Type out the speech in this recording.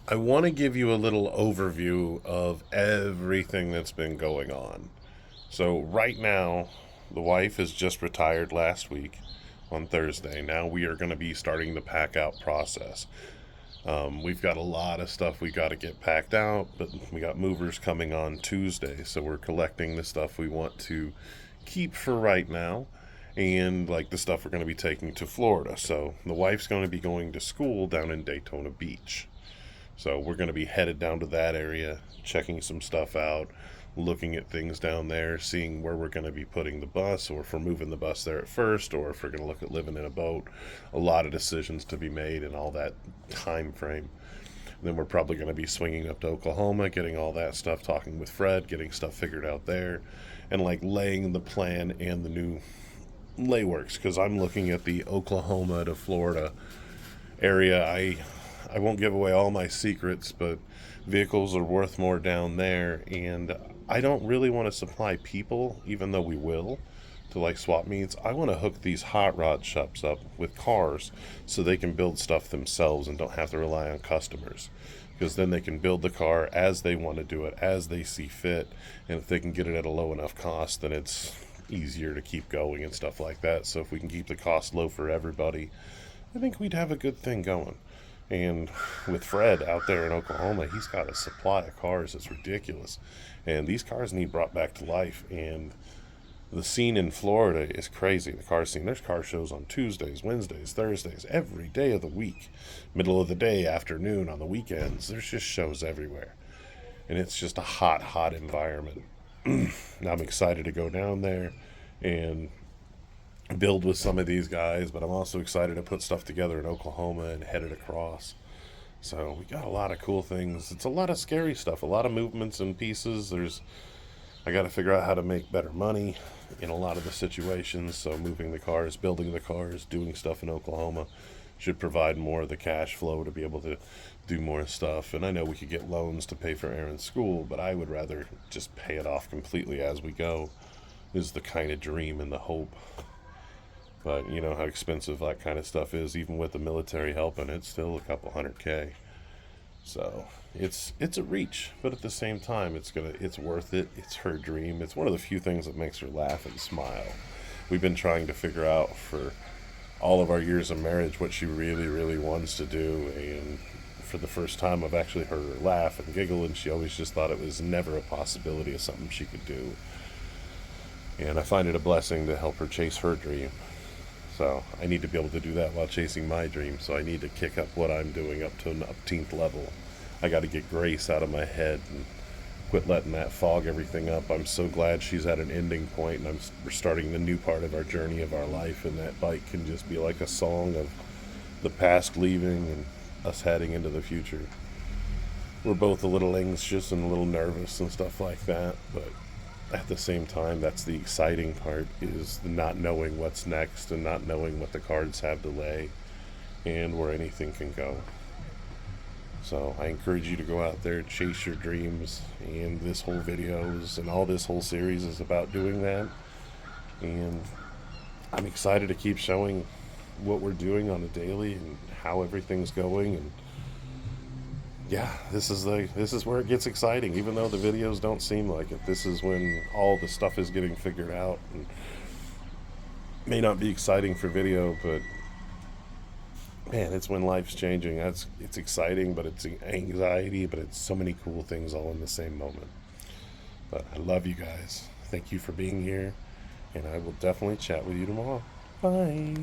I want to give you a little overview of everything that's been going on. So, right now, the wife has just retired last week on Thursday. Now we are going to be starting the pack out process. We've got a lot of stuff we got to get packed out, but we got movers coming on Tuesday, so we're collecting the stuff we want to keep for right now and like the stuff we're going to be taking to Florida. So, the wife's going to be going to school down in Daytona Beach. So we're going to be headed down to that area, checking some stuff out, looking at things down there, seeing where we're going to be putting the bus, or if we're moving the bus there at first, or if we're going to look at living in a boat. A lot of decisions to be made in all that time frame. Then we're probably going to be swinging up to Oklahoma, getting all that stuff, talking with Fred, getting stuff figured out there, and like laying the plan and the new layworks, because I'm looking at the Oklahoma to Florida area. I won't give away all my secrets, but vehicles are worth more down there, and I don't really want to supply people, even though we will, to like swap meets. I want to hook these hot rod shops up with cars so they can build stuff themselves and don't have to rely on customers. Because then they can build the car as they want to do it, as they see fit, and if they can get it at a low enough cost, then it's easier to keep going and stuff like that. So if we can keep the cost low for everybody, I think we'd have a good thing going. And with Fred out there in Oklahoma, he's got a supply of cars that's ridiculous. And these cars need brought back to life. And the scene in Florida is crazy. The car scene. There's car shows on Tuesdays, Wednesdays, Thursdays, every day of the week. Middle of the day, afternoon, on the weekends. There's just shows everywhere. And it's just a hot, hot environment. I'm excited to go down there and build with some of these guys, but I'm also excited to put stuff together in Oklahoma and head it across. So we got a lot of cool things. It's a lot of scary stuff, a lot of movements and pieces. I got to figure out how to make better money in a lot of the situations. So moving the cars, building the cars, doing stuff in Oklahoma should provide more of the cash flow to be able to do more stuff. And I know we could get loans to pay for Aaron's school, but I would rather just pay it off completely as we go. Is the kind of dream and the hope. But you know how expensive that kind of stuff is. Even with the military helping, it's still a couple hundred K. So it's a reach, but at the same time, it's worth it. It's her dream. It's one of the few things that makes her laugh and smile. We've been trying to figure out for all of our years of marriage what she really, really wants to do, and for the first time, I've actually heard her laugh and giggle, and she always just thought it was never a possibility of something she could do. And I find it a blessing to help her chase her dream. So I need to be able to do that while chasing my dream. So I need to kick up what I'm doing up to an upteenth level. I got to get Grace out of my head and quit letting that fog everything up. I'm so glad she's at an ending point, and we're starting the new part of our journey of our life. And that bike can just be like a song of the past leaving and us heading into the future. We're both a little anxious and a little nervous and stuff like that, but at the same time, that's the exciting part, is not knowing what's next and not knowing what the cards have to lay and where anything can go. So I encourage you to go out there, chase your dreams, and this whole videos and all this whole series is about doing that. And I'm excited to keep showing what we're doing on a daily and how everything's going. And yeah, this is where it gets exciting. Even though the videos don't seem like it, this is when all the stuff is getting figured out. And may not be exciting for video, but man, it's when life's changing. It's exciting, but it's anxiety, but it's so many cool things all in the same moment. But I love you guys. Thank you for being here, and I will definitely chat with you tomorrow. Bye.